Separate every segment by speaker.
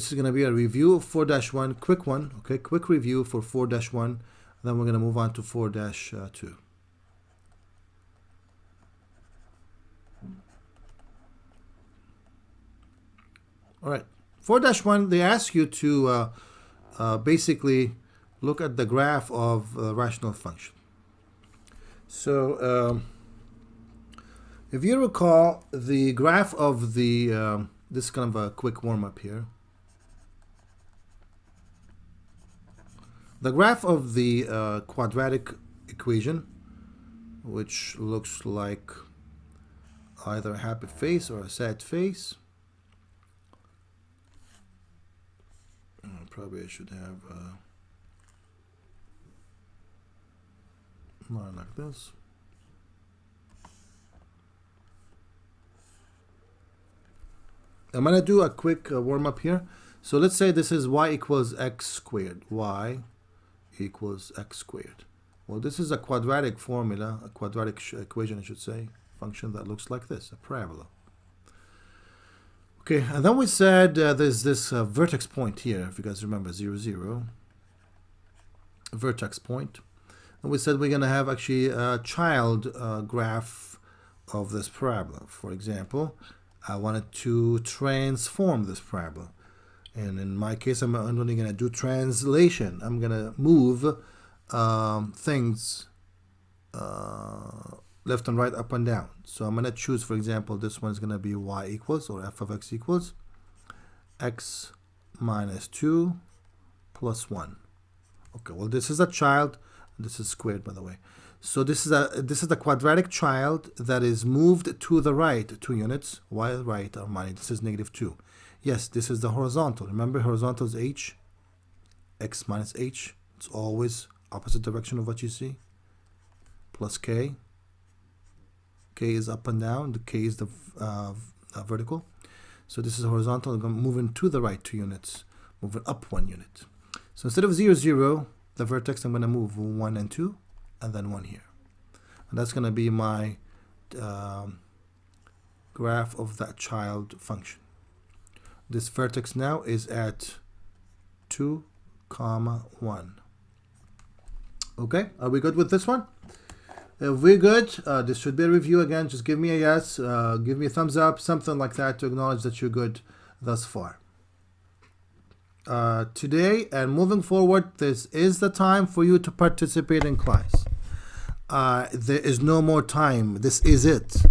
Speaker 1: this is going to be a review of 4-1, quick one, okay, quick review for 4-1, then we're going to move on to 4-2. All right, 4-1, they ask you to basically look at the graph of a rational function. So if you recall, the graph of the, this is kind of a quick warm-up here. The graph of the quadratic equation, which looks like either a happy face or a sad face. Probably I should have line like this. I'm going to do a quick warm-up here. So let's say this is y equals x squared. Y equals x squared. Well, this is a quadratic formula, a quadratic equation, I should say, function that looks like this, a parabola. Okay, and then we said there's this vertex point here, if you guys remember, 0, 0, vertex point. And we said we're going to have actually a child graph of this parabola. For example, I wanted to transform this parabola. And in my case, I'm only going to do translation. I'm going to move things left and right, up and down. So I'm going to choose, for example, this one is going to be y equals, or f of x equals, x minus 2 plus 1. Okay, well, this is a child. This is squared, by the way. So this is the quadratic child that is moved to the right 2 units. Y right, or minus, this is negative 2. Yes, this is the horizontal. Remember, horizontal is h, x minus h. It's always opposite direction of what you see. Plus k. K is up and down. The k is the vertical. So this is horizontal. I'm moving to the right 2 units, moving up 1 unit. So instead of 0, 0, the vertex, I'm going to move 1 and 2, and then 1 here. And that's going to be my graph of that child function. This vertex now is at 2, 1. Okay, are we good with this one? If we're good, this should be a review again. Just give me a yes, give me a thumbs up, something like that to acknowledge that you're good thus far. Today and moving forward, this is the time for you to participate in class. There is no more time. This is it.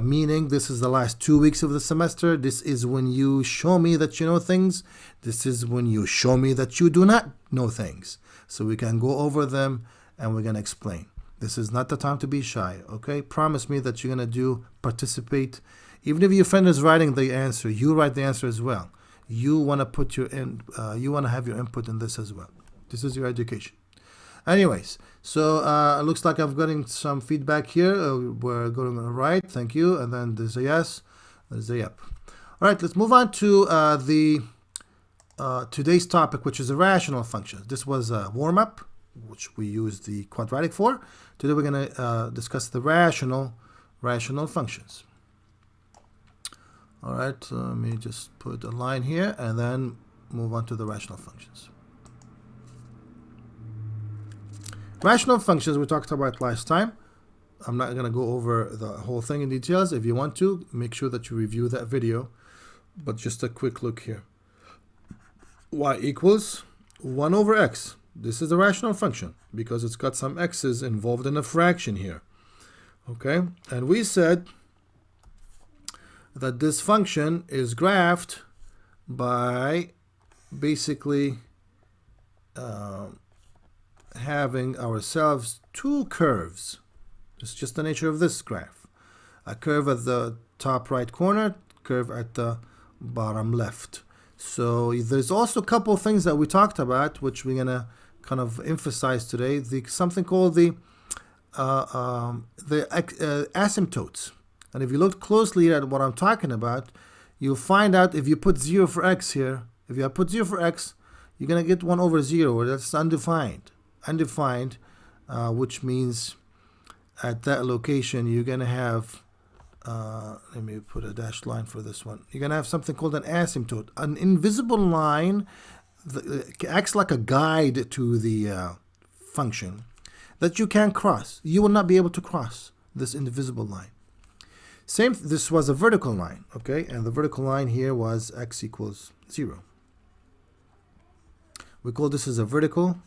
Speaker 1: Meaning this is the last 2 weeks of the semester. This is when you show me that you know things. This is when you show me that you do not know things. So we can go over them and we're going to explain. This is not the time to be shy, okay? Promise me that you're going to participate. Even if your friend is writing the answer, you write the answer as well. You want to put your you want to have your input in this as well. This is your education. Anyways, so it looks like I've gotten some feedback here. We're going right, thank you. And then there's a yes, there's a yep. All right, let's move on to today's topic, which is irrational functions. This was a warm-up, which we used the quadratic for. Today we're going to discuss the rational functions. All right, so let me just put a line here and then move on to the rational functions. Rational functions we talked about last time. I'm not going to go over the whole thing in details. If you want to, make sure that you review that video. But just a quick look here. Y equals 1 over x. This is a rational function because it's got some x's involved in a fraction here. Okay, and we said that this function is graphed by basically having ourselves 2 curves. It's just the nature of this graph. A curve at the top right corner, curve at the bottom left. So there's also a couple of things that we talked about, which we're going to kind of emphasize today. Something called the asymptotes. And if you look closely at what I'm talking about, you'll find out if you put 0 for x here, if you put 0 for x, you're going to get 1 over 0, or that's undefined. Undefined, which means at that location you're going to have let me put a dashed line for this one. You're going to have something called an asymptote, an invisible line that acts like a guide to the function that you can cross. You will not be able to cross this invisible line. This was a vertical line, okay? And the vertical line here was x equals 0. We call this as a vertical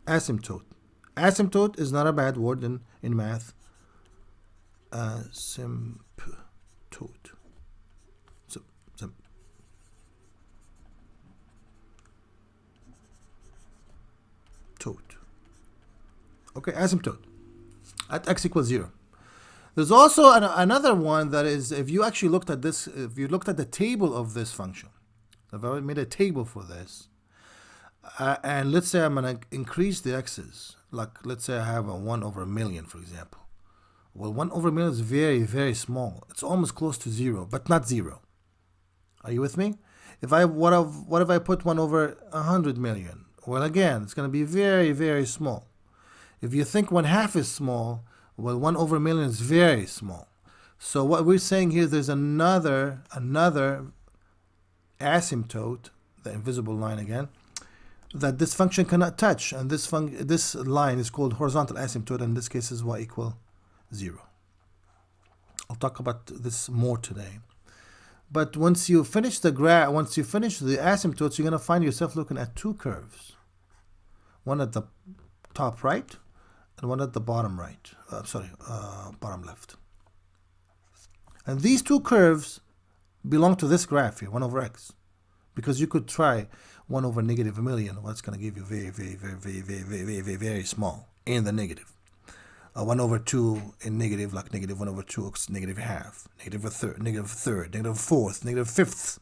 Speaker 1: asymptote. Asymptote is not a bad word in math. Asymptote. Okay, asymptote at x equals 0. There's also another one that is, if you actually looked at this, if you looked at the table of this function, if I made a table for this, and let's say I'm going to increase the x's, like let's say I have a 1 over a million, for example. Well, 1 over a million is very, very small. It's almost close to 0, but not 0. Are you with me? What if I put 1 over 100 million? Well, again, it's going to be very, very small. If you think 1/2 is small, well, 1 over a million is very small. So what we're saying here, there's another asymptote, the invisible line again, that this function cannot touch, and this line is called horizontal asymptote, and in this case is y equal 0. I'll talk about this more today. But once you finish the asymptotes, you're going to find yourself looking at two curves. One at the top right and one at the bottom right. Bottom left. And these two curves belong to this graph here, 1 over x. Because you could try 1 over negative a million. Well, it's going to give you very, very, very, very, very, very, very, very, very small in the negative. 1 over 2 in negative, like negative 1 over 2, negative half, negative a third, negative fourth, negative fifth,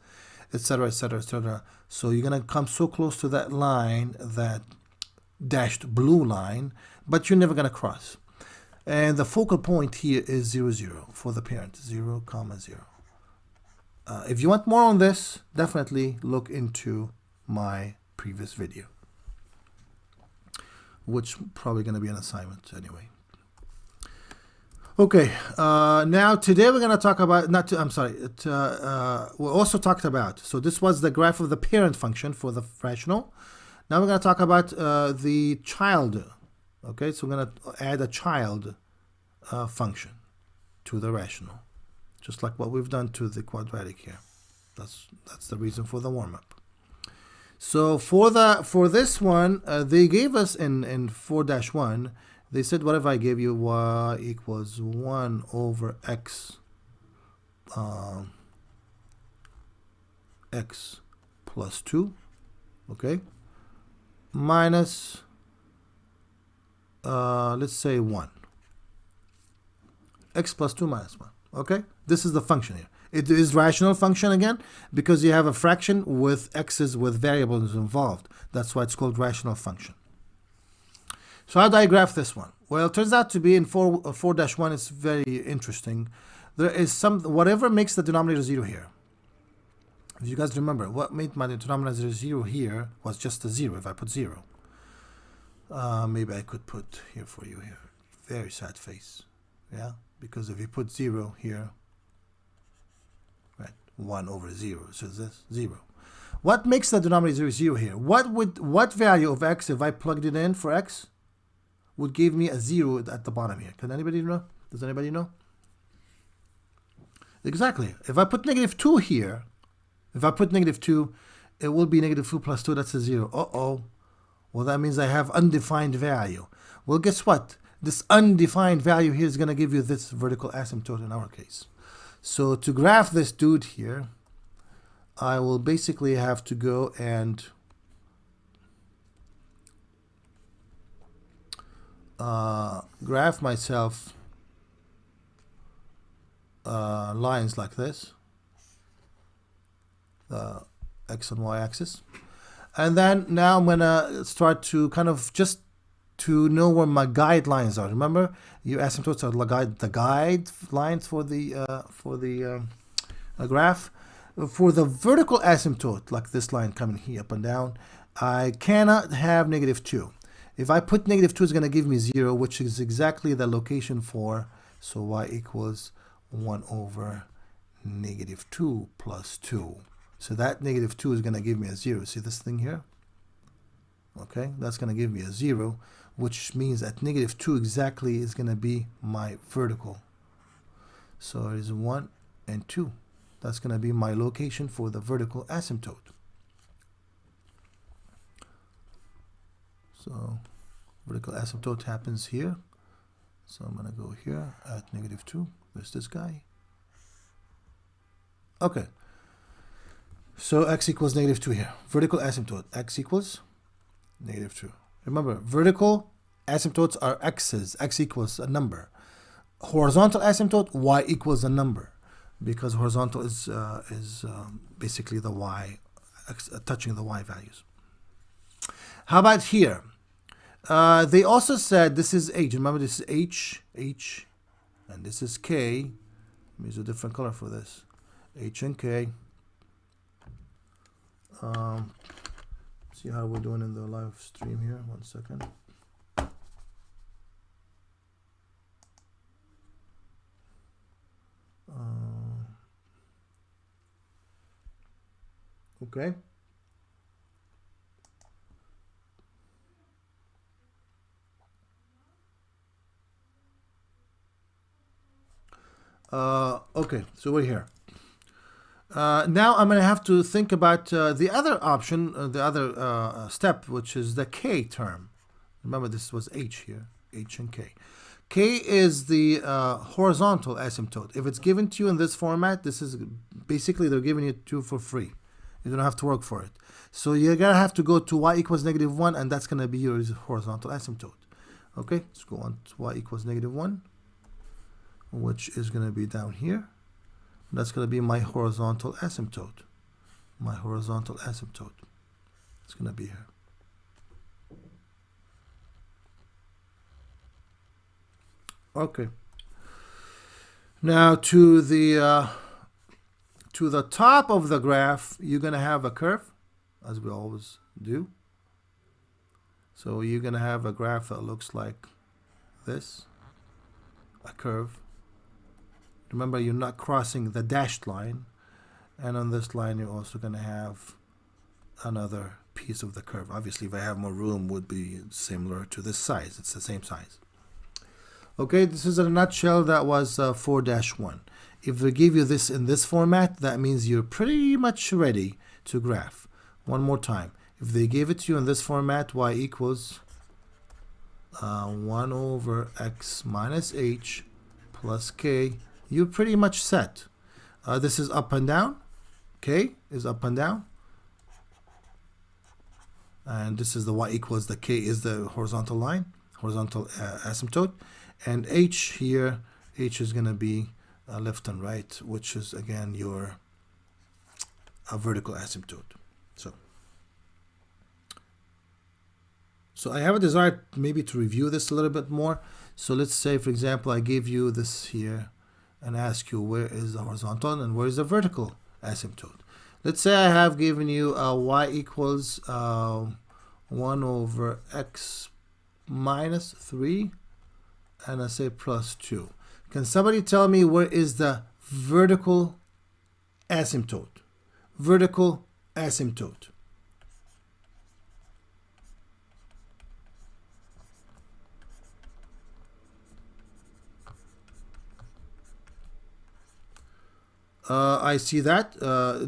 Speaker 1: etc., etc., etc. So you're going to come so close to that line, that dashed blue line, but you're never going to cross. And the focal point here is 0, 0 for the parent, 0, 0. If you want more on this, definitely look into my previous video, which probably going to be an assignment anyway. Okay, now today we're going to talk about, we also talked about, so this was the graph of the parent function for the rational. Now we're going to talk about the child. Okay, so we're going to add a child function to the rational, just like what we've done to the quadratic here. That's the reason for the warm-up. So for this one, they gave us in 4-1, they said, what if I gave you y equals 1 over x, x plus 2, okay, minus, let's say 1. X plus 2 minus 1, okay? This is the function here. It is rational function again, because you have a fraction with x's with variables involved. That's why it's called rational function. So how do I graph this one? Well, it turns out to be in 4-1, it's very interesting. There is whatever makes the denominator 0 here. If you guys remember, what made my denominator 0 here was just a 0, if I put 0. Maybe I could put here for you here. Very sad face. Yeah? Because if you put 0 here, right, 1 over 0, so this 0. What makes the denominator 0 here? What value of x, if I plugged it in for x, would give me a 0 at the bottom here? Can anybody know? Does anybody know? Exactly. If I put negative 2 here, if I put negative 2, it will be negative 2 plus 2, that's a 0. Uh-oh. Well, that means I have undefined value. Well, guess what? This undefined value here is going to give you this vertical asymptote in our case. So to graph this dude here, I will basically have to go and graph myself lines like this, the x and y axis, and then now I'm gonna start to kind of just to know where my guidelines are. Remember, your asymptotes are the guide lines for the graph. For the vertical asymptote, like this line coming here up and down, I cannot have negative 2. If I put negative 2, it's going to give me 0, which is exactly the location for, so y equals 1 over negative 2 plus 2. So that negative 2 is going to give me a 0. See this thing here? Okay, that's going to give me a 0, which means that negative 2 exactly is going to be my vertical. So it is 1 and 2. That's going to be my location for the vertical asymptote. So vertical asymptote happens here. So I'm going to go here at negative 2. There's this guy. Okay. So x equals negative 2 here. Vertical asymptote. X equals negative 2. Remember, vertical asymptotes are x's. X equals a number. Horizontal asymptote, y equals a number. Because horizontal is basically the y, touching the y values. How about here? They also said this is h. Remember, this is h, and this is k. Let me use a different color for this. H and k. See how we're doing in the live stream here. 1 second. Okay. Okay, so we're here. Now I'm going to have to think about the other option, the other step, which is the k term. Remember, this was h here, h and k. K is the horizontal asymptote. If it's given to you in this format, this is basically they're giving it to you for free. You don't have to work for it. So you're going to have to go to y equals negative 1, and that's going to be your horizontal asymptote. Okay, let's go on to y equals negative 1, which is going to be down here. That's going to be my horizontal asymptote. My horizontal asymptote. It's going to be here. Okay. Now to the top of the graph, you're going to have a curve, as we always do. So you're going to have a graph that looks like this, a curve. Remember, you're not crossing the dashed line, and on this line you're also going to have another piece of the curve. Obviously, if I have more room, would be similar to this size. It's the same size. Okay, this is in a nutshell. That was 4-1. If they give you this in this format, that means you're pretty much ready to graph. One more time. If they gave it to you in this format, y equals 1 over x minus h plus k, you're pretty much set. This is up and down. K is up and down. And this is the y equals the k is the horizontal line, horizontal asymptote. And h here, h is going to be left and right, which is again your vertical asymptote. So I have a desire maybe to review this a little bit more. So let's say, for example, I give you this here and ask you where is the horizontal and where is the vertical asymptote. Let's say I have given you y equals 1 over x minus 3, and I say plus 2. Can somebody tell me where is the vertical asymptote? Vertical asymptote. I see that.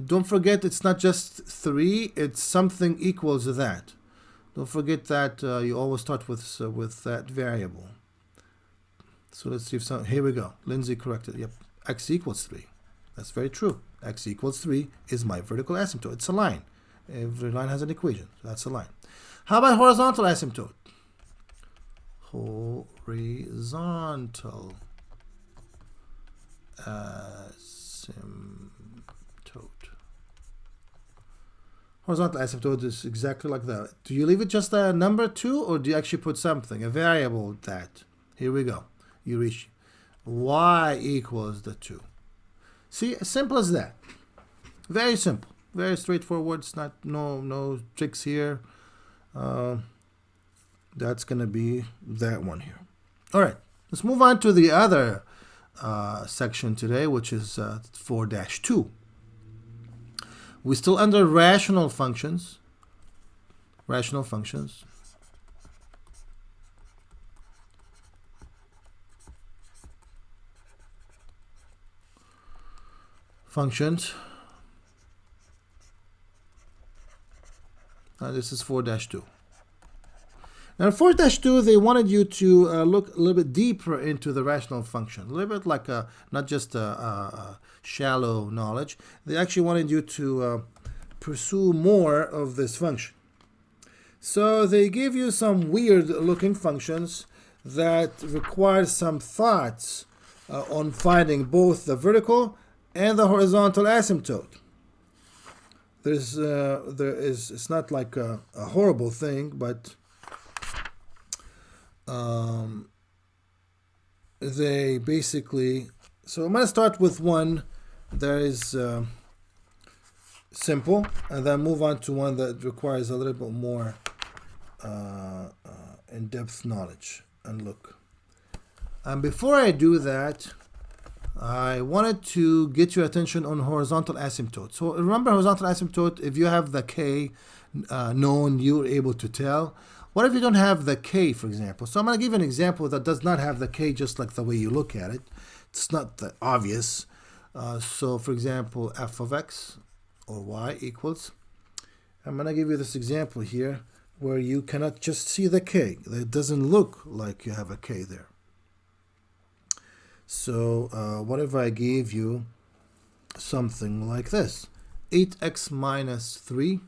Speaker 1: Don't forget, it's not just 3, it's something equals that. Don't forget that you always start with that variable. So let's see if some, here we go. Lindsay corrected. Yep, x equals 3. That's very true. X equals 3 is my vertical asymptote. It's a line. Every line has an equation. So that's a line. How about horizontal asymptote? Horizontal asymptote. Horizontal asymptote is exactly like that. Do you leave it just a number 2, or do you actually put something, a variable that? Here we go. You reach y equals the 2. See, as simple as that. Very simple, very straightforward. It's not no tricks here. That's going to be that one here. All right, let's move on to the other section today, which is 4-2. We're still under rational functions. Rational functions. Functions. This is 4-2. Now, in 4-2, they wanted you to look a little bit deeper into the rational function, a little bit like not just a shallow knowledge. They actually wanted you to pursue more of this function. So they give you some weird-looking functions that require some thoughts on finding both the vertical and the horizontal asymptote. It's not like a horrible thing, but they basically, so I'm going to start with one that is simple, and then move on to one that requires a little bit more in-depth knowledge and look. And before I do that, I wanted to get your attention on horizontal asymptote. So remember horizontal asymptote, if you have the k known, you're able to tell. What if you don't have the k, for example? So I'm going to give you an example that does not have the k, just like the way you look at it. It's not that obvious. So for example, f of x or y equals, I'm going to give you this example here where you cannot just see the k. It doesn't look like you have a k there. So what if I gave you something like this? 8x minus 3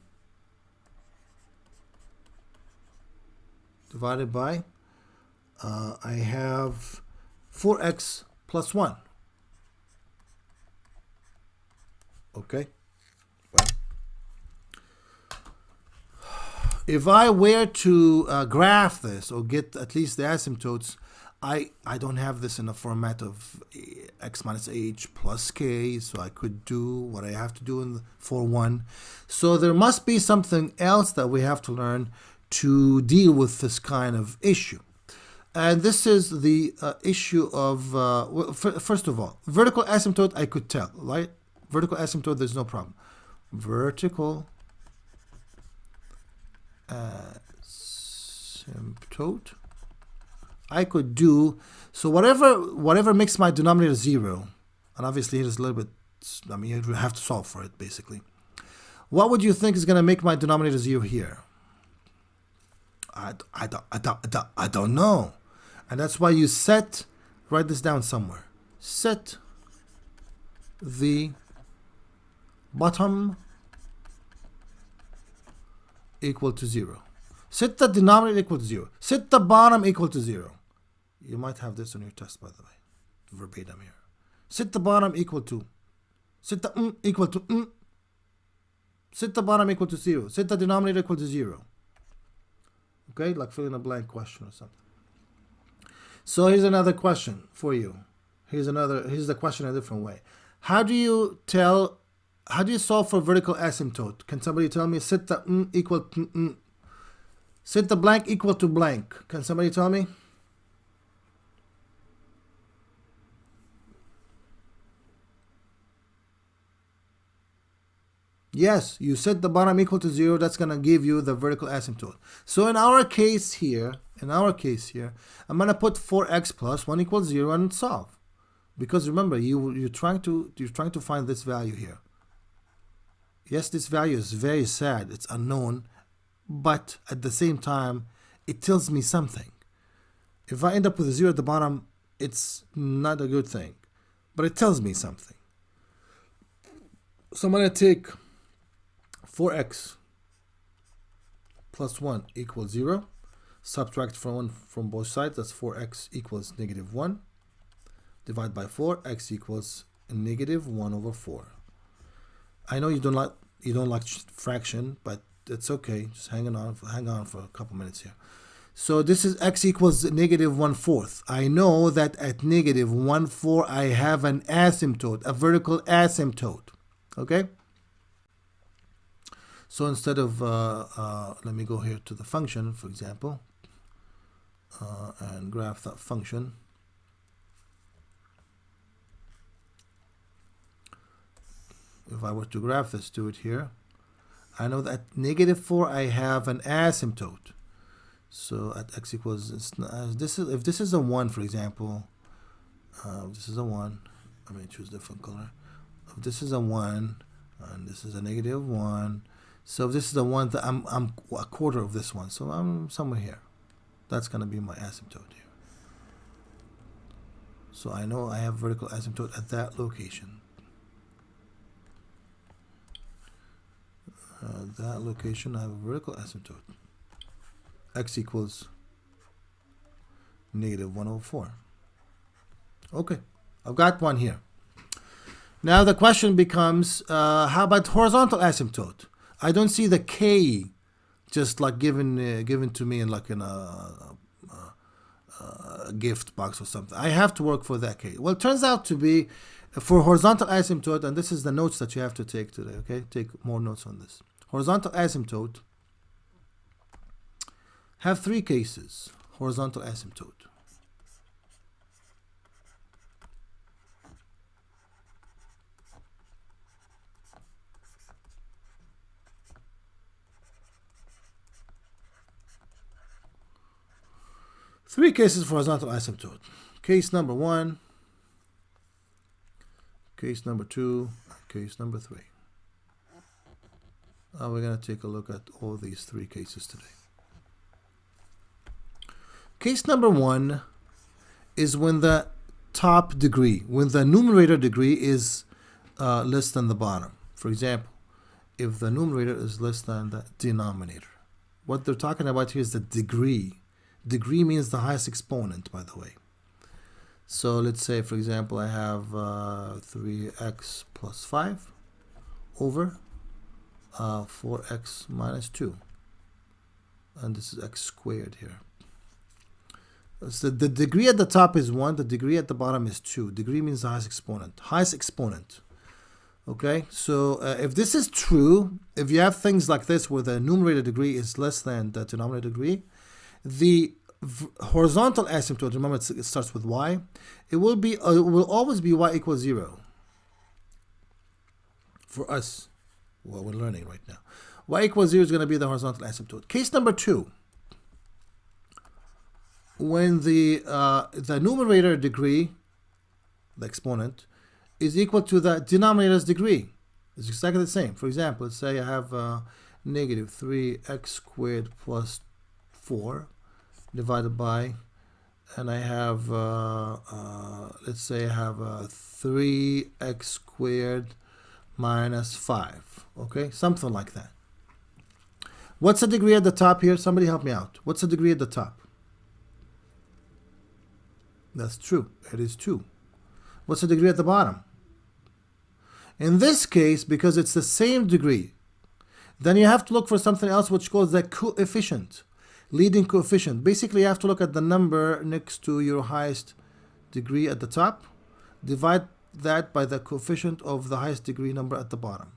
Speaker 1: divided by, I have 4x plus 1. Okay? Well, if I were to graph this or get at least the asymptotes, I don't have this in a format of x minus h plus k, so I could do what I have to do for 1. So there must be something else that we have to learn to deal with this kind of issue. And this is the issue of, first of all, vertical asymptote I could tell, right? Vertical asymptote, there's no problem. Vertical asymptote, I could do, so whatever makes my denominator 0, and obviously here's a little bit, I mean, you have to solve for it, basically. What would you think is going to make my denominator 0 here? I don't know. And that's why you write this down somewhere. Set the bottom equal to 0. Set the denominator equal to 0. Set the bottom equal to 0. You might have this on your test, by the way. Verbatim here. Set the bottom equal to. Set the equal to. Set the bottom equal to 0. Set the denominator equal to 0. Okay, like fill in a blank question or something. So here's another question for you. Here's the question in a different way. How do you solve for vertical asymptote? Can somebody tell me? Set the equal to set the blank equal to blank. Can somebody tell me? Yes, you set the bottom equal to 0. That's going to give you the vertical asymptote. So in our case here, I'm going to put 4x plus 1 equals 0 and solve. Because remember, you're trying to find this value here. Yes, this value is very sad. It's unknown, but at the same time, it tells me something. If I end up with a 0 at the bottom, it's not a good thing, but it tells me something. So I'm going to take 4x plus 1 equals 0. Subtract from 1 from both sides. That's 4x equals negative 1. Divide by 4. X equals negative 1 over 4. I know you don't like fraction, but it's okay. Just hang on for a couple minutes here. So this is x equals negative 1/4. I know that at negative 1/4 I have an asymptote, a vertical asymptote. Okay. So instead of let me go here to the function, for example. and graph that function. If I were to graph this, do it here, I know that at -4 I have an asymptote. So at x equals, if this is a 1, for example, this is a 1, I may choose a different color. If this is a 1 and this is a -1, so if this is a 1, that I'm a quarter of this one, so I'm somewhere here. That's going to be my asymptote here. So I know I have vertical asymptote at that location. That location I have a vertical asymptote. X equals -104. Okay, I've got one here. Now the question becomes, how about horizontal asymptote? I don't see the K just like given to me in like in a gift box or something. I have to work for that K. Well, it turns out to be for horizontal asymptote, and this is the notes that you have to take today, okay? Take more notes on this. Horizontal asymptote have 3 cases. Horizontal asymptote. Three cases for horizontal asymptote. Case number 1, case number 2, case number 3. We're going to take a look at all these 3 cases today. Case number 1 is when the top degree, when the numerator degree is less than the bottom. For example, if the numerator is less than the denominator. What they're talking about here is the degree. Degree means the highest exponent, by the way. So let's say, for example, I have 3x plus 5 over 4x minus 2. And this is x squared here. So the degree at the top is 1, the degree at the bottom is 2. Degree means the highest exponent. Highest exponent. Okay, so if this is true, if you have things like this where the numerator degree is less than the denominator degree, the horizontal asymptote, remember it starts with y, it will always be y equals 0 for us, what we're learning right now. Y equals 0 is going to be the horizontal asymptote. Case number 2, when the numerator degree, the exponent, is equal to the denominator's degree. It's exactly the same. For example, let's say I have negative 3x squared plus 4 divided by, and I have, let's say I have 3x squared minus 5. Okay, something like that. What's the degree at the top here? Somebody help me out. What's the degree at the top? That's true. It is 2. What's the degree at the bottom? In this case, because it's the same degree, then you have to look for something else which calls the coefficient, leading coefficient. Basically, you have to look at the number next to your highest degree at the top, divide that by the coefficient of the highest degree number at the bottom.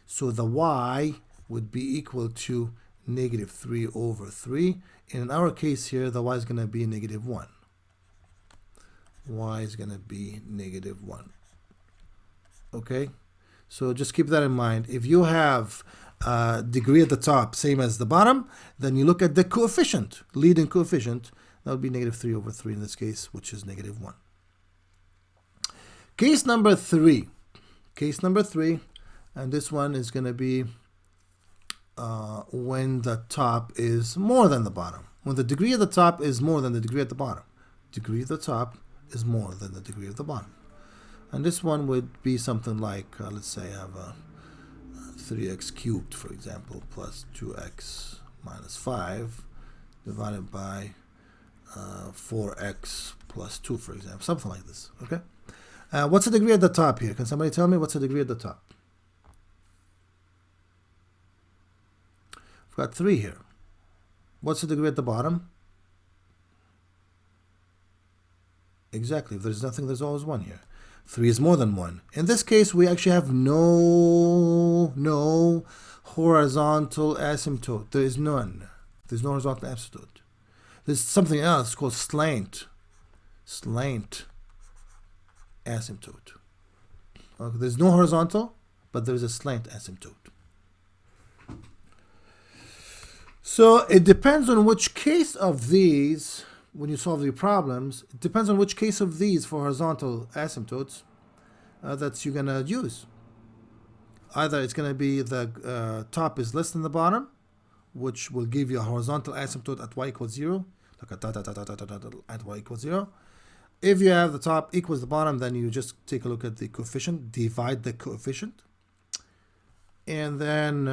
Speaker 1: So the y would be equal to negative 3 over 3. In our case here, the y is going to be negative 1. Y is going to be negative 1. Okay? So just keep that in mind. If you have degree at the top, same as the bottom, then you look at the coefficient, leading coefficient. That would be negative 3 over 3 in this case, which is negative 1. Case number 3. Case number 3, and this one is going to be when the top is more than the bottom. When the degree at the top is more than the degree at the bottom. Degree at the top is more than the degree of the bottom. And this one would be something like, let's say I have a 3x cubed, for example, plus 2x minus 5 divided by 4x plus 2, for example, something like this. Okay. What's the degree at the top here? Can somebody tell me what's the degree at the top? I've got 3 here. What's the degree at the bottom? Exactly. If there's nothing, there's always 1 here. 3 is more than 1. In this case, we actually have no horizontal asymptote. There is none. There's no horizontal asymptote. There's something else called slant asymptote. Okay, there's no horizontal, but there's a slant asymptote. So it depends on which case of these, when you solve the problems, it depends on which case of these for horizontal asymptotes that you're going to use. Either it's going to be the top is less than the bottom, which will give you a horizontal asymptote at y equals 0, like a dot, dot, dot, dot, dot, dot, dot, at y equals 0. If you have the top equals the bottom, then you just take a look at the coefficient, divide the coefficient. And then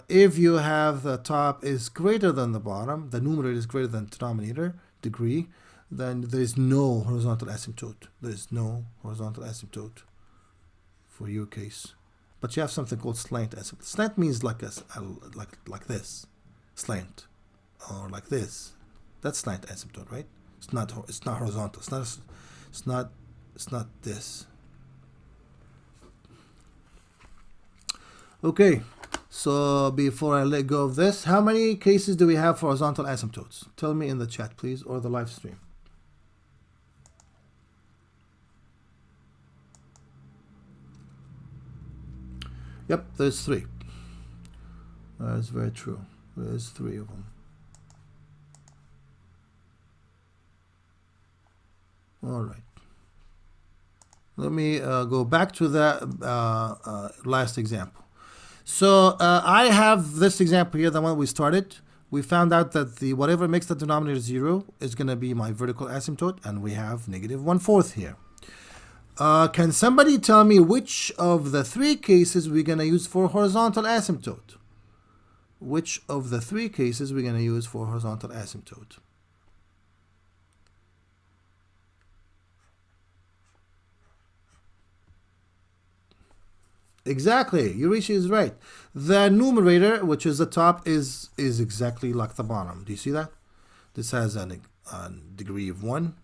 Speaker 1: if you have the top is greater than the bottom, the numerator is greater than the denominator, degree, then there is no horizontal asymptote. There is no horizontal asymptote for your case. But you have something called slant asymptote. Slant means like like this, slant, or like this. That's slant asymptote, right? It's not horizontal. It's not this. Okay, so before I let go of this, how many cases do we have for horizontal asymptotes? Tell me in the chat, please, or the live stream. Yep, there's 3. That's very true. There's 3 of them. All right. Let me go back to the last example. So I have this example here, the one we started. We found out that the whatever makes the denominator 0 is going to be my vertical asymptote, and we have negative 1/4 here. Can somebody tell me which of the 3 cases we're going to use for horizontal asymptote? Which of the 3 cases we're going to use for horizontal asymptote? Exactly, Eurishi is right. The numerator, which is the top, is exactly like the bottom. Do you see that? This has a degree of 1.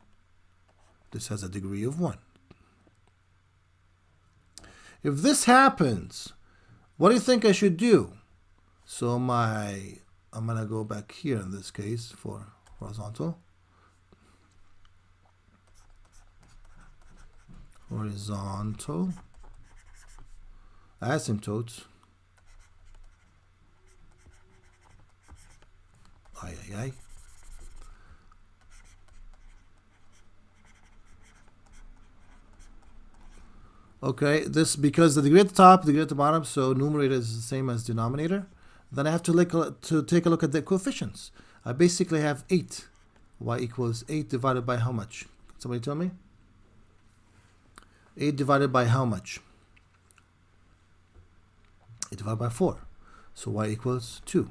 Speaker 1: This has a degree of 1. If this happens, what do you think I should do? So I'm gonna go back here in this case for horizontal. Horizontal asymptotes. Okay, this because the degree at the top, degree at the bottom, so numerator is the same as denominator. Then I have to take a look at the coefficients. I basically have 8. Y equals 8 divided by how much? Can somebody tell me? 8 divided by how much? 8 divided by 4. So y equals 2.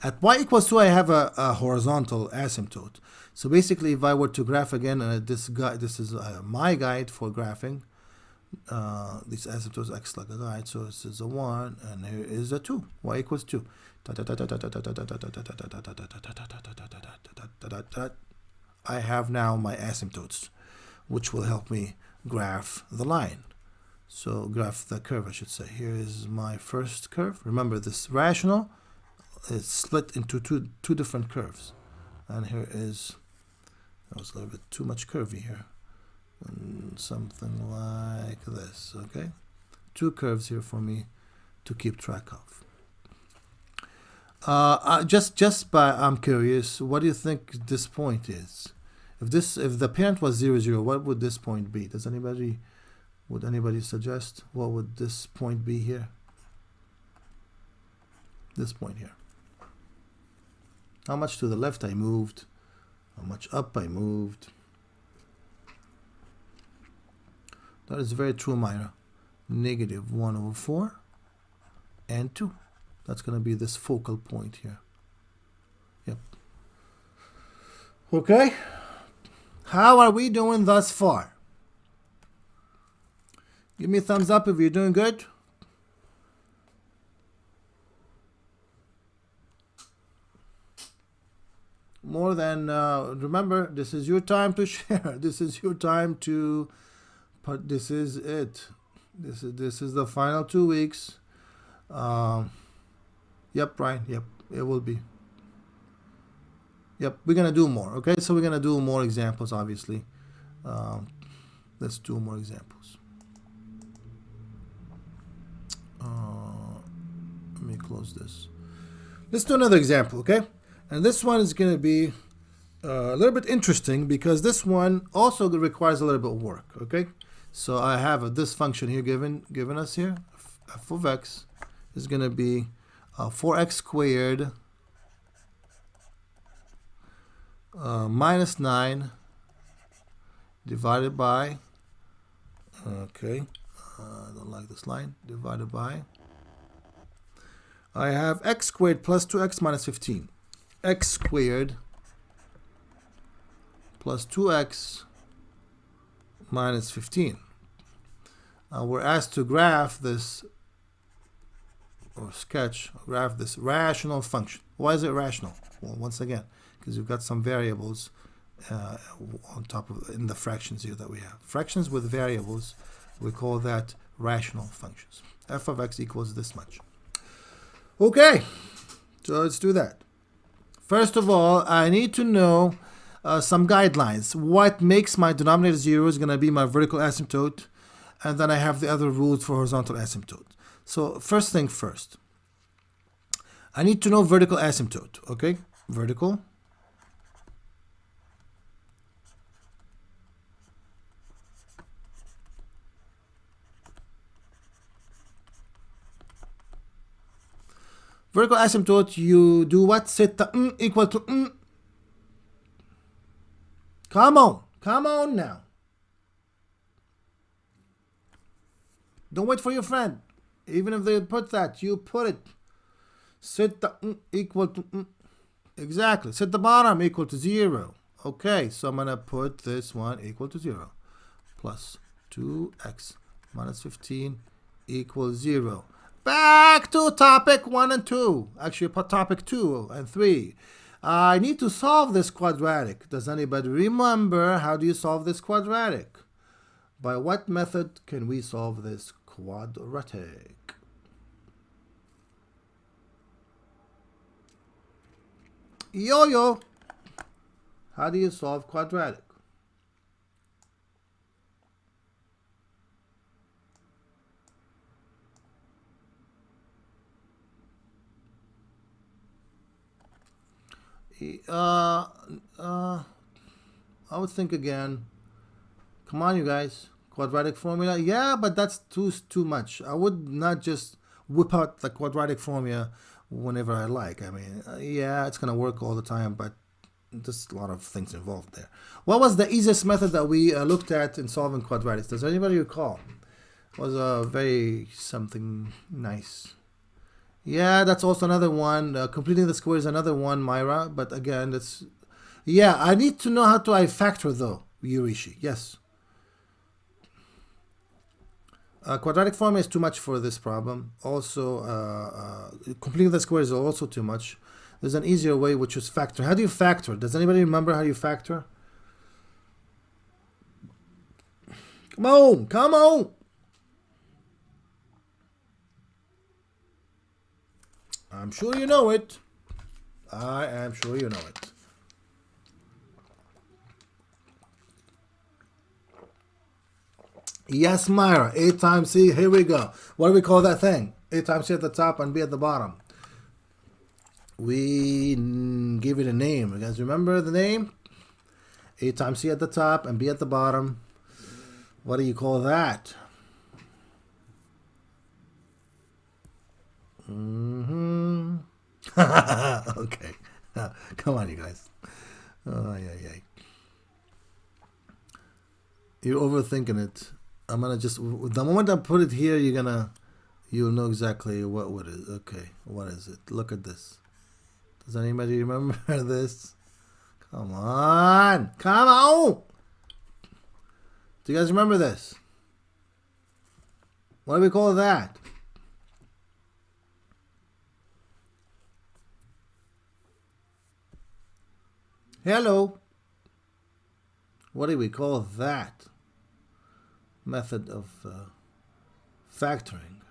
Speaker 1: At y equals 2, I have a horizontal asymptote. So basically, if I were to graph again, this is my guide for graphing. These asymptotes acts like a guide. So this is a 1, and here is a 2. Y equals 2. I have now my asymptotes, which will help me graph the line. So graph the curve, I should say. Here is my first curve. Remember, this rational is split into two different curves. And here is, that was a little bit too much curvy here. And something like this, okay? 2 curves here for me to keep track of. I'm curious, what do you think this point is? If the parent was 0, 0, what would this point be? Would anybody suggest what would this point be here? This point here. How much to the left I moved? How much up I moved? That is very true, Myra. Negative 1/4 and 2. That's going to be this focal point here. Yep. Okay. How are we doing thus far? Give me a thumbs up if you're doing good. More than, remember, this is your time to share. This is your time to, but this is it. This is the final 2 weeks. Yep, Brian. Yep, it will be. Yep, we're gonna do more. Okay, so we're gonna do more examples, obviously. Let's do more examples. Let me close this. Let's do another example, okay? And this one is gonna be a little bit interesting because this one also requires a little bit of work, okay? So I have this function here given us here. F of x is gonna be 4x squared minus 9 divided by, okay, I don't like this line, divided by, I have x squared plus 2x minus 15. X squared plus 2x minus 15. We're asked to graph this, or graph this rational function. Why is it rational? Well, once again, because you've got some variables on top of in the fractions here that we have. Fractions with variables, we call that rational functions. F of x equals this much. Okay, so let's do that. First of all, I need to know some guidelines. What makes my denominator 0 is going to be my vertical asymptote, and then I have the other rules for horizontal asymptote. So first thing first, I need to know vertical asymptote, okay? Vertical asymptote, you do what? Set the equal to Come on now. Don't wait for your friend. Even if they put that, you put it. Set the equal to exactly. Set the bottom equal to 0. Okay, so I'm gonna put this one equal to 0. Plus 2x minus 15 equals 0. Back to topic 1 and 2. Actually, topic 2 and 3. I need to solve this quadratic. Does anybody remember how do you solve this quadratic? By what method can we solve this quadratic? Yo-yo. How do you solve quadratic? I would think again. Come on, you guys. Quadratic formula. Yeah, but that's too much. I would not just whip out the quadratic formula whenever I like. I mean, yeah, it's going to work all the time, but there's a lot of things involved there. What was the easiest method that we looked at in solving quadratics? Does anybody recall? It was a very something nice. Yeah, that's also another one. Completing the square is another one, Myra. But again, that's... Yeah, I need to know how to I factor, though, Yurishi. Yes. Quadratic formula is too much for this problem. Also, completing the square is also too much. There's an easier way, which is factor. How do you factor? Does anybody remember how you factor? Come on, come on. I'm sure you know it. I am sure you know it. Yes, Myra. A times C. Here we go. What do we call that thing? A times C at the top and B at the bottom. We give it a name. You guys remember the name? A times C at the top and B at the bottom. What do you call that? Okay. Come on, you guys. Oh, yeah. You're overthinking it. I'm gonna just, the moment I put it here, you'll know exactly what it is. Okay, what is it? Look at this. Does anybody remember this? Come on. Come on. Do you guys remember this? What do we call that? Hello. What do we call that method of factoring?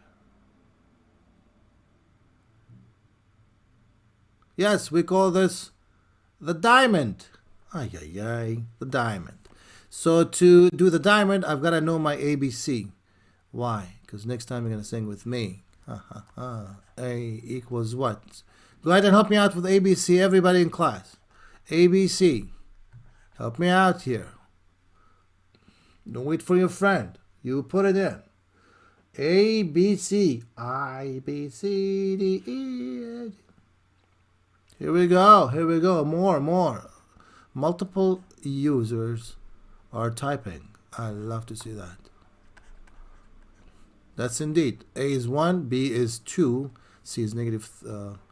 Speaker 1: Yes, we call this The diamond. Ay, ay, ay, the diamond. So to do the diamond, I've got to know my ABC. Why? Because next time you're going to sing with me. A equals what? Go ahead and help me out with ABC, everybody in class. ABC. Help me out here. Don't wait for your friend. You put it in. A, B, C. I, B, C, D, E. Here we go. Here we go. More. Multiple users are typing. I love to see that. That's indeed. A is 1, B is 2, C is negative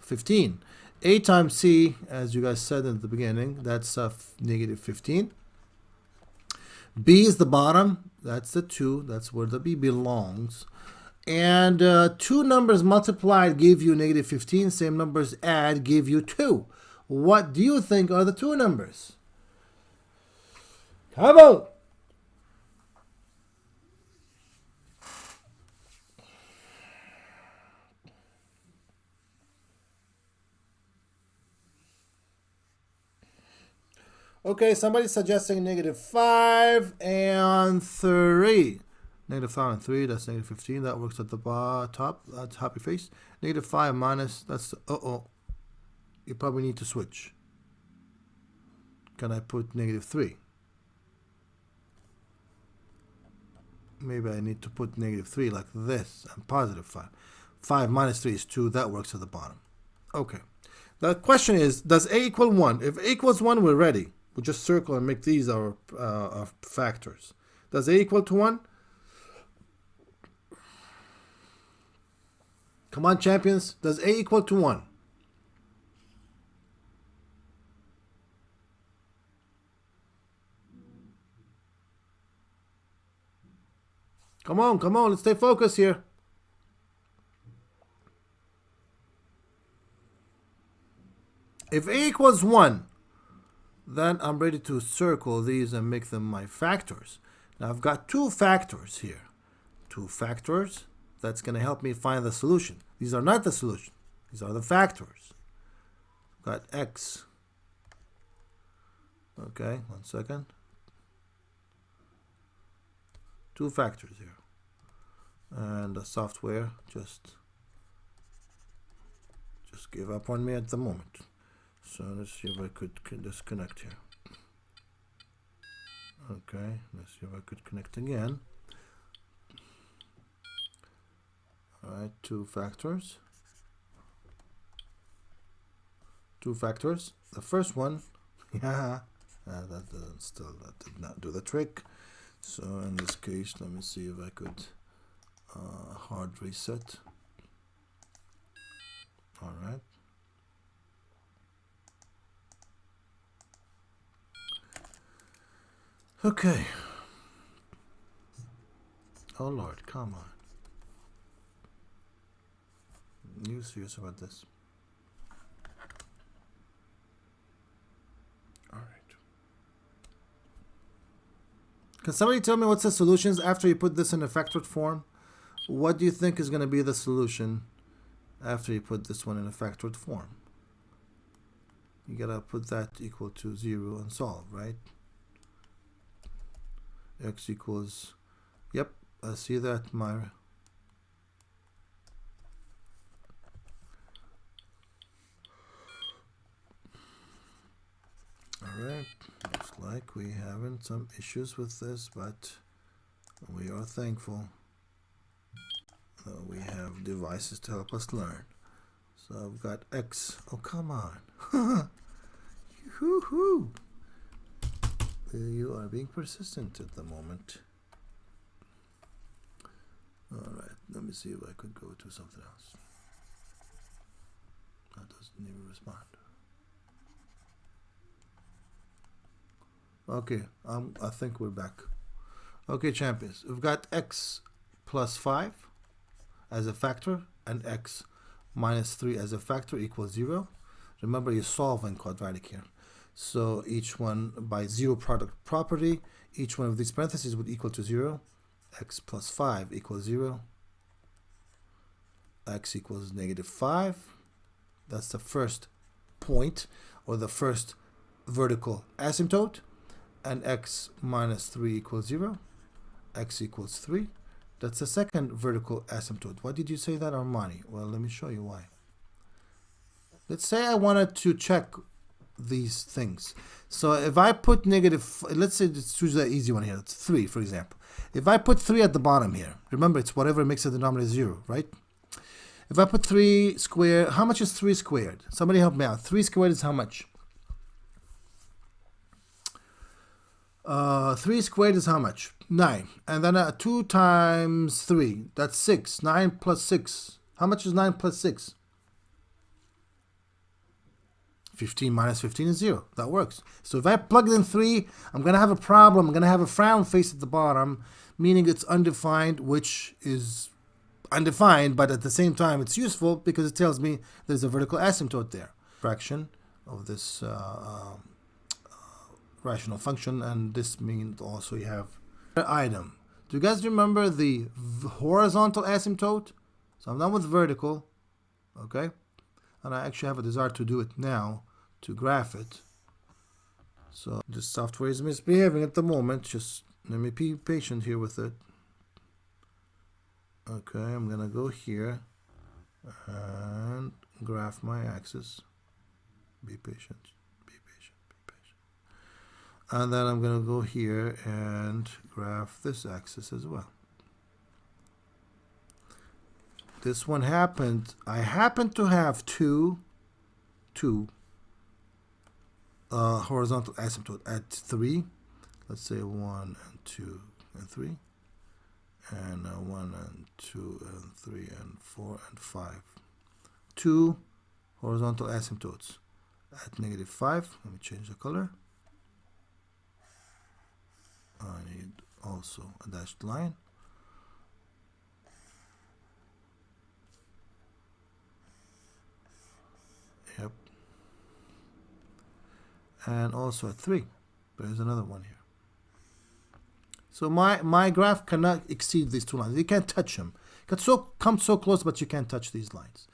Speaker 1: 15. A times C, as you guys said in the beginning, that's negative 15. B is the bottom. That's the 2. That's where the B belongs. And two numbers multiplied give you negative 15. Same numbers add give you 2. What do you think are the two numbers? Come on. Okay, somebody's suggesting negative 5 and 3. Negative 5 and 3, that's negative 15. That works at the top. That's happy face. Negative 5 minus, that's, you probably need to switch. Can I put negative 3? Maybe I need to put negative 3 like this and positive 5. 5 minus 3 is 2. That works at the bottom. Okay. The question is, does A equal 1? If A equals 1, we're ready. We'll just circle and make these our factors. Does A equal to 1? Come on, champions. Does A equal to 1? Come on. Let's stay focused here. If A equals 1, then I'm ready to circle these and make them my factors. Now I've got two factors here. Two factors. That's going to help me find the solution. These are not the solution. These are the factors. Got X. Okay, 1 second. Two factors here. And the software just gave up on me at the moment. So let's see if I could disconnect here. Okay, let's see if I could connect again. Alright, two factors. The first one, that did not do the trick. So in this case, let me see if I could hard reset. Alright. Okay. Oh Lord, come on. You serious about this? All right. Can somebody tell me what's the solutions after you put this in a factored form? What do you think is going to be the solution after you put this one in a factored form? You gotta put that equal to 0 and solve, right? X equals, yep, I see that, Myra. Alright, looks like we having some issues with this, but we are thankful that we have devices to help us learn. So I've got X, oh come on. Hoo-hoo. You are being persistent at the moment. Alright, let me see if I could go to something else. That doesn't even respond. Okay, I think we're back. Okay, champions. We've got X plus 5 as a factor and X minus 3 as a factor equals 0. Remember, you're solving quadratic here. So each one by zero product property, each one of these parentheses would equal to 0. X plus 5 equals 0. X equals negative 5. That's the first point or the first vertical asymptote, and x minus 3 equals 0, x equals 3. That's the second vertical asymptote. Why did you say that, Armani? Well, let me show you why. Let's say I wanted to check these things. So if I put negative, let's say let's choose the easy one here. It's 3, for example. If I put 3 at the bottom here, remember it's whatever makes the denominator 0, right? If I put 3 squared, how much is 3 squared? Somebody help me out. 3 squared is how much? 3 squared is how much? 9. And then 2 times 3, that's 6. 9 plus 6. How much is 9 plus 6? 15 minus 15 is 0. That works. So if I plug in 3, I'm going to have a problem. I'm going to have a frown face at the bottom, meaning it's undefined, which is undefined, but at the same time it's useful because it tells me there's a vertical asymptote there. Fraction of this rational function, and this means also you have item. Do you guys remember the horizontal asymptote? So I'm done with vertical, okay? And I actually have a desire to do it now, to graph it. So this software is misbehaving at the moment. Just let me be patient here with it. Okay, I'm gonna go here and graph my axis. Be patient, be patient, be patient. And then I'm gonna go here and graph this axis as well. This one happened, I happen to have two horizontal asymptote at 3. Let's say 1 and 2 and 3. And 1 and 2 and 3 and 4 and 5. 2 horizontal asymptotes at -5. Let me change the color. I need also a dashed line. Yep. And also at 3. There's another one here. So my graph cannot exceed these 2 lines. You can't touch them. It come so close, but you can't touch these lines.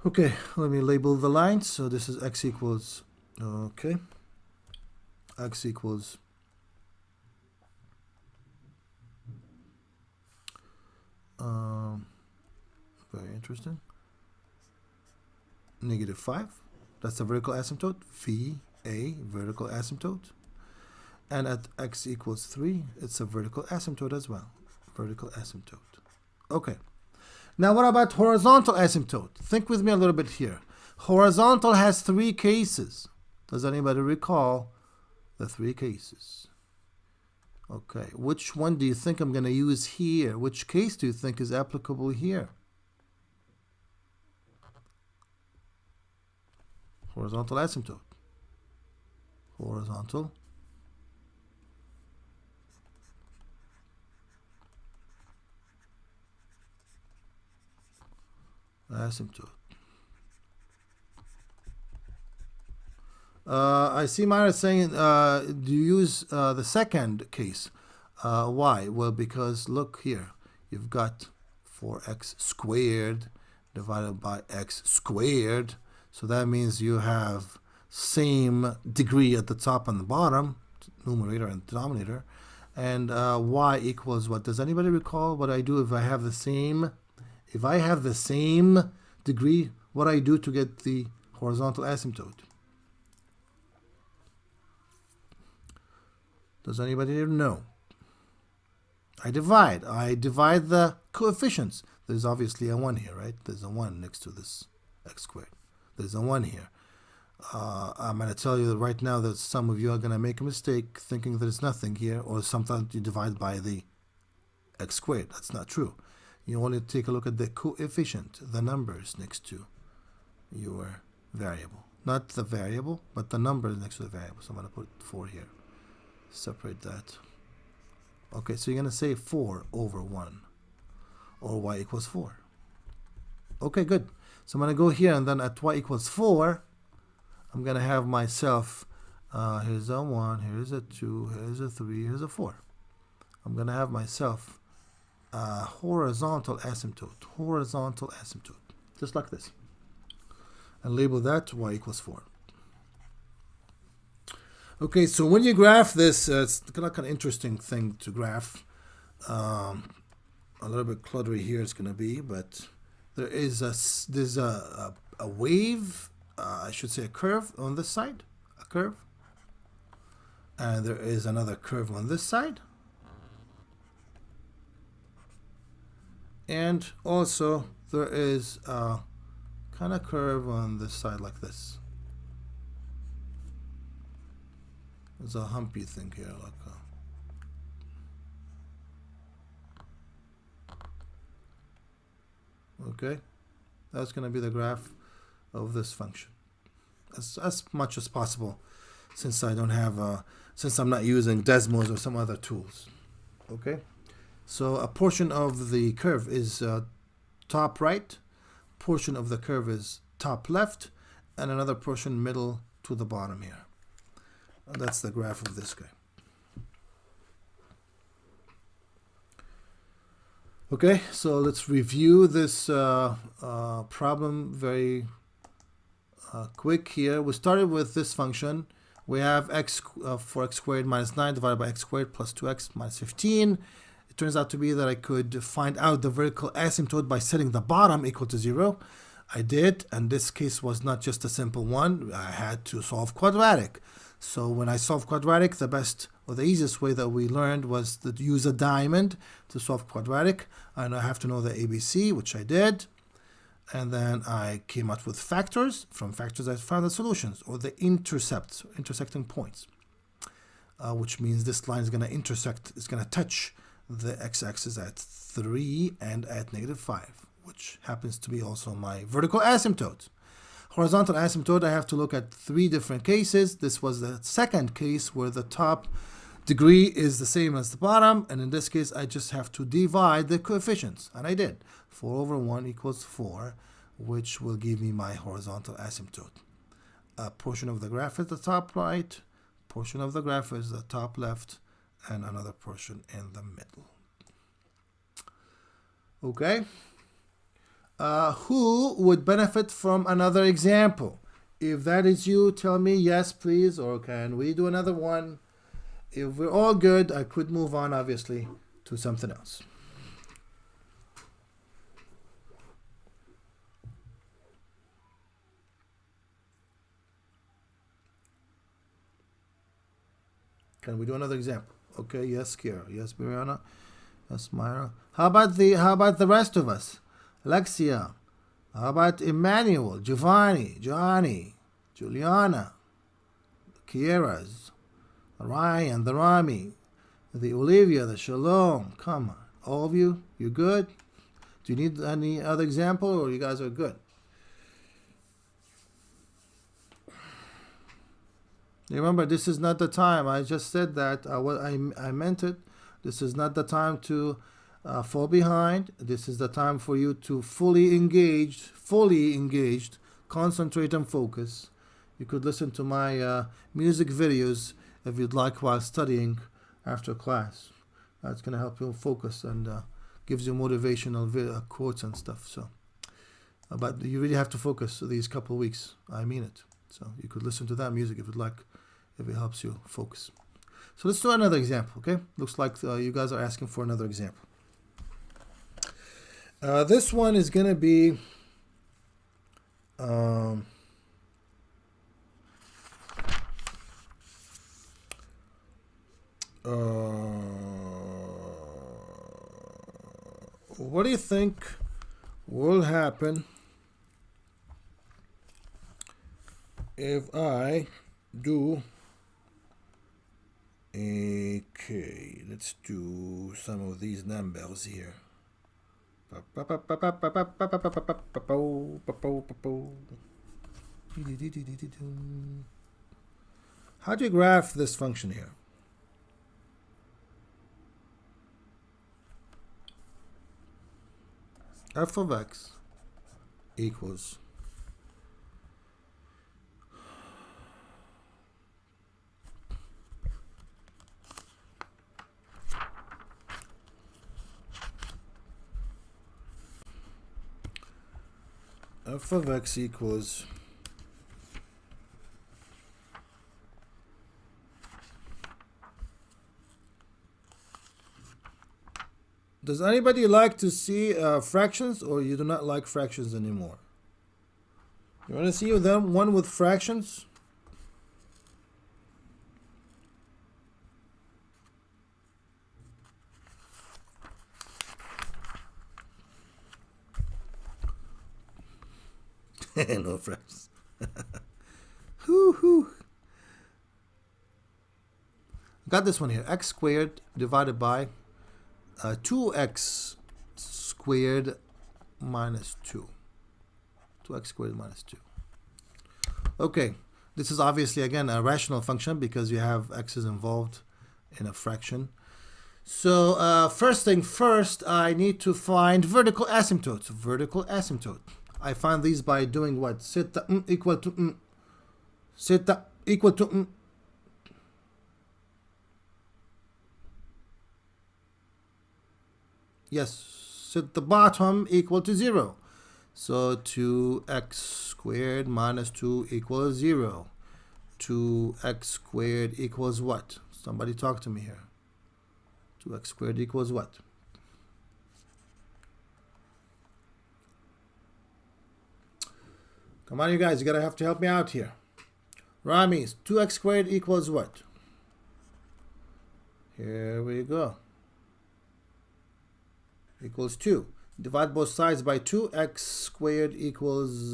Speaker 1: Okay, let me label the lines. So this is x equals, okay, x equals very interesting. -5. That's the vertical asymptote. VA, vertical asymptote. And at x equals 3, it's a vertical asymptote as well. Vertical asymptote. Okay. Now what about horizontal asymptote? Think with me a little bit here. Horizontal has 3 cases. Does anybody recall the 3 cases? Okay. Which one do you think I'm going to use here? Which case do you think is applicable here? Horizontal asymptote. Horizontal asymptote. I see Myra saying, do you use the second case? Why? Well, because look here. You've got 4x squared divided by x squared. So that means you have same degree at the top and the bottom, numerator and denominator. And y equals what? Does anybody recall what I do if I have the same? If I have the same degree, what I do to get the horizontal asymptote? Does anybody know? I divide the coefficients. There's obviously a 1 here, right? There's a 1 next to this x squared. There's a 1 here. I'm going to tell you that right now that some of you are going to make a mistake thinking there's nothing here, or sometimes you divide by the x squared. That's not true. You want to take a look at the coefficient, the numbers next to your variable. Not the variable, but the number next to the variable. So I'm going to put 4 here. Separate that. Okay, so you're going to say 4 over 1, or y equals 4. Okay, good. So I'm going to go here, and then at y equals 4, I'm going to have myself, here's a 1, here's a 2, here's a 3, here's a 4. I'm going to have myself horizontal asymptote, just like this. And label that y equals 4. Okay, so when you graph this, it's kind of interesting thing to graph. A little bit cluttery here it's going to be, but there's a wave, I should say a curve on this side, a curve, and there is another curve on this side, and also there is a kind of curve on this side like this. There's a humpy thing here, like okay, that's going to be the graph of this function as much as possible, since I don't have since I'm not using Desmos or some other tools. Okay, so a portion of the curve is top right, portion of the curve is top left, and another portion middle to the bottom here. That's the graph of this guy. Okay, so let's review this problem very quick here. We started with this function. We have x for x squared minus 9 divided by x squared plus 2x minus 15. It turns out to be that I could find out the vertical asymptote by setting the bottom equal to 0. I did, and this case was not just a simple one. I had to solve quadratic. So when I solved quadratic, the best or the easiest way that we learned was to use a diamond to solve quadratic. And I have to know the ABC, which I did. And then I came up with factors. From factors, I found the solutions, or the intercepts, intersecting points, which means this line is going to intersect, it's going to touch the x-axis at 3 and at -5, which happens to be also my vertical asymptote. Horizontal asymptote, I have to look at 3 different cases. This was the second case where the top degree is the same as the bottom, and in this case I just have to divide the coefficients, and I did. 4 over 1 equals 4, which will give me my horizontal asymptote. A portion of the graph is the top right, portion of the graph is the top left, and another portion in the middle. Okay. Who would benefit from another example? If that is you, tell me yes, please, or can we do another one? If we're all good, I could move on, obviously, to something else. Can we do another example? Okay, yes, Kira. Yes, Brianna. Yes, Myra. How about the rest of us? Alexia, how about Emmanuel, Giovanni, Johnny, Juliana, the Kieras, Ryan, the Rami, the Olivia, the Shalom. Come on, all of you, you good? Do you need any other example, or you guys are good? Remember, this is not the time. I just said that. I meant it. This is not the time to fall behind. This is the time for you to fully engaged, concentrate and focus. You could listen to my music videos if you'd like while studying after class. That's going to help you focus and gives you motivational quotes and stuff. So, but you really have to focus these couple of weeks. I mean it. So you could listen to that music if you'd like, if it helps you focus. So let's do another example, okay? Looks like you guys are asking for another example. This one is going to be what do you think will happen if I do okay, let's do some of these numbers here. How do you graph this function here? F of x equals f of x equals Does anybody like to see fractions, or you do not like fractions anymore? You want to see them one with fractions? No fractions. Whoo. Got this one here. X squared divided by 2x squared minus 2. 2x squared minus 2. Okay, this is obviously, again, a rational function because you have x's involved in a fraction. So first thing first, I need to find vertical asymptotes. Vertical asymptote. I find these by doing what? Theta equal to theta equal to yes, set the bottom equal to 0. So 2x squared minus 2 equals 0. 2x squared equals what? Somebody talk to me here. 2x squared equals what? Come on, you guys, you gotta have to help me out here. Rami, 2x squared equals what? Here we go. Equals 2. Divide both sides by 2. X squared equals,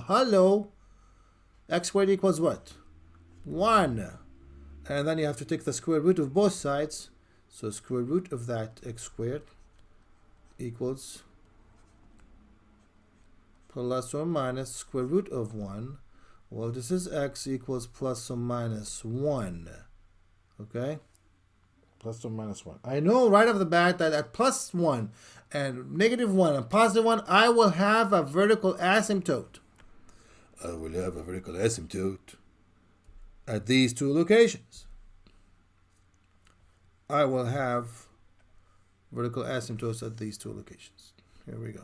Speaker 1: hello. X squared equals what? 1. And then you have to take the square root of both sides. So square root of that x squared equals plus or minus square root of 1. Well, this is x equals plus or minus 1. Okay? Plus or minus 1. I know right off the bat that at plus 1 and negative 1 and positive 1, I will have a vertical asymptote. I will have a vertical asymptote at these two locations. I will have vertical asymptotes at these two locations. Here we go.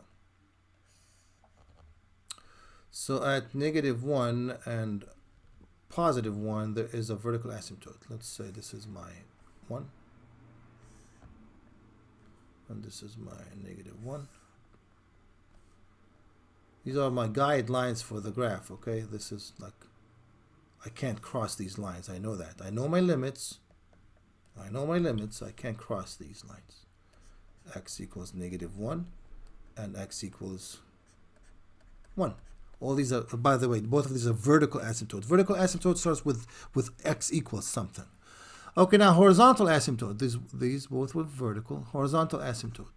Speaker 1: So at negative 1 and positive 1, there is a vertical asymptote. Let's say this is my 1. And this is my negative 1. These are my guidelines for the graph, okay? This is like, I can't cross these lines. I know that. I know my limits. I can't cross these lines. X equals negative 1 and x equals 1. All these are, by the way, both of these are vertical asymptotes. Vertical asymptote starts with x equals something. Okay, now horizontal asymptote. These both were vertical. Horizontal asymptote.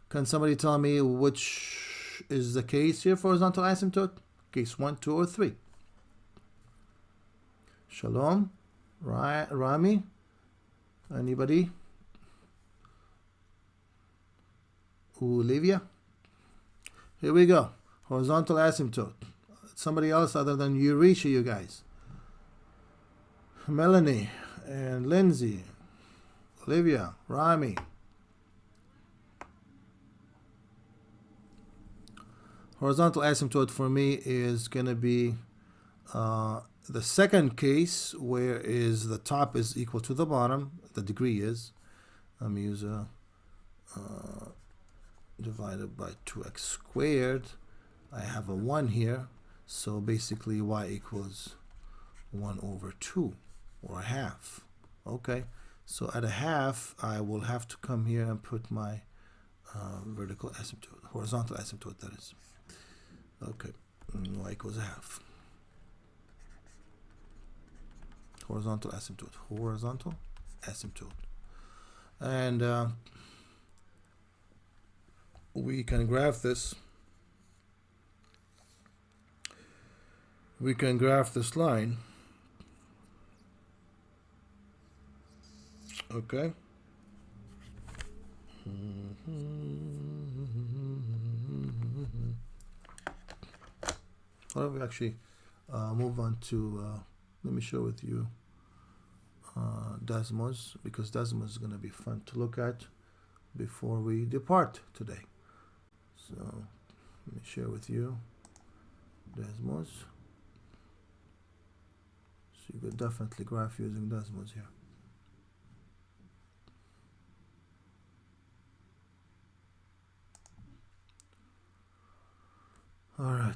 Speaker 1: Can somebody tell me which is the case here for horizontal asymptote? Case 1, 2, or 3? Shalom? Rami? Anybody? Olivia? Here we go. Horizontal asymptote. Somebody else other than Euretia, you guys. Melanie and Lindsay. Olivia. Rami. Horizontal asymptote for me is going to be the second case, where is the top is equal to the bottom. The degree is. I'm going to use divided by 2x squared. I have a 1 here, so basically y equals 1 over 2, or a half. Okay, so at a half, I will have to come here and put my vertical asymptote, horizontal asymptote, that is. Okay, y equals a half. Horizontal asymptote. And we can graph this. We can graph this line. Okay. Why don't we actually move on to, let me share with you Desmos, because Desmos is going to be fun to look at before we depart today. So let me share with you Desmos. So you could definitely graph using Desmos here. All right.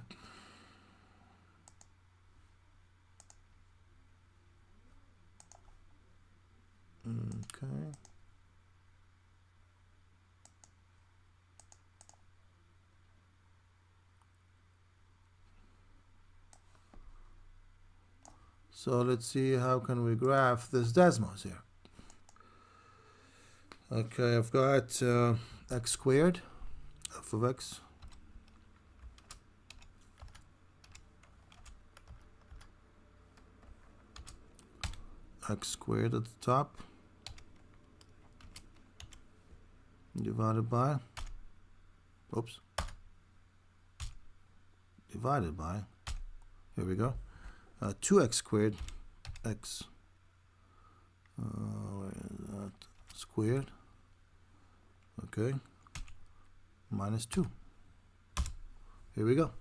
Speaker 1: Okay. So let's see how can we graph this Desmos here. Okay, I've got x squared, f of x, x squared at the top, divided by, oops, divided by, here we go, 2x squared, x where is that? Squared, okay, minus 2. Here we go.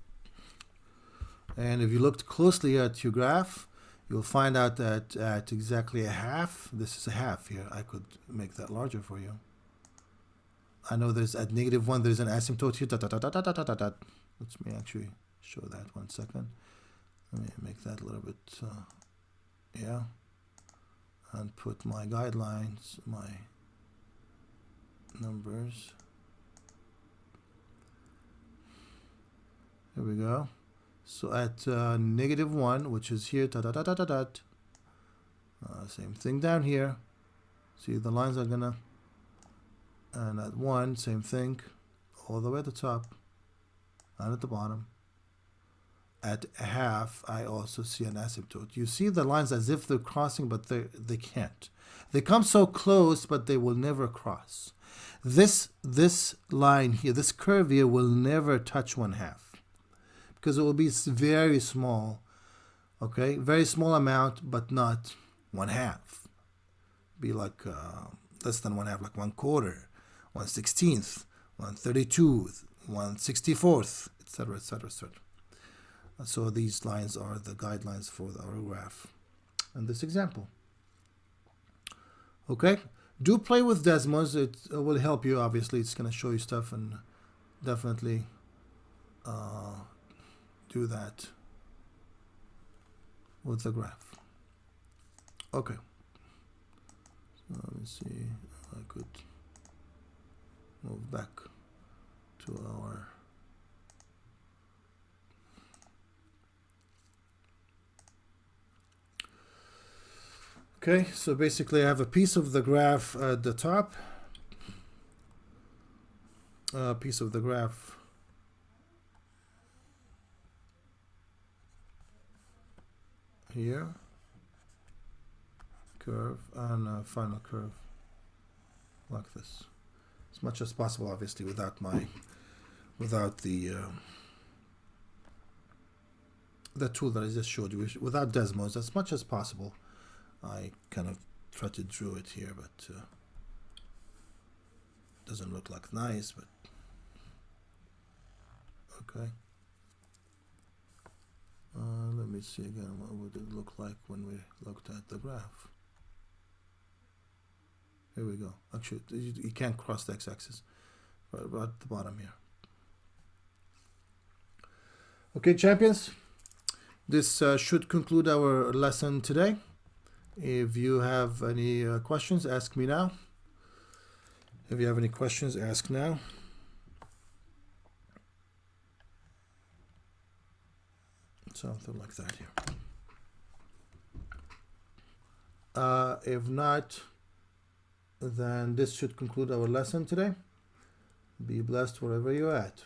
Speaker 1: And if you looked closely at your graph, you'll find out that at exactly a half, this is a half here. I could make that larger for you. I know there's at -1, there's an asymptote here. Let me actually show that 1 second. Let me make that a little bit, yeah. And put my guidelines, my numbers. Here we go. So at -1, which is here, same thing down here. See, the lines are gonna, and at 1, same thing, all the way at the top and at the bottom. At a half, I also see an asymptote. You see the lines as if they're crossing, but they can't. They come so close, but they will never cross. This line here, this curve here, will never touch 1/2 because it will be very small. Okay, very small amount, but not 1/2. Be like less than 1/2, like 1/4, 1/16, 1/32, 1/64, etc., etc., etc. So these lines are the guidelines for our graph in this example. Okay, do play with Desmos. It will help you. Obviously, it's going to show you stuff, and definitely do that with the graph. Okay, so let me see if I could move back to our okay, so basically I have a piece of the graph at the top, a piece of the graph here, curve, and a final curve like this. As much as possible, obviously, without the tool that I just showed you, without Desmos, as much as possible. I kind of try to draw it here, but doesn't look like nice, but okay. Let me see again, what would it look like when we looked at the graph? Here we go. Actually, you can't cross the x-axis, right at the bottom here. Okay, champions, this should conclude our lesson today. If you have any questions, ask me now. If you have any questions, ask now. Something like that here. If not, then this should conclude our lesson today. Be blessed wherever you're at.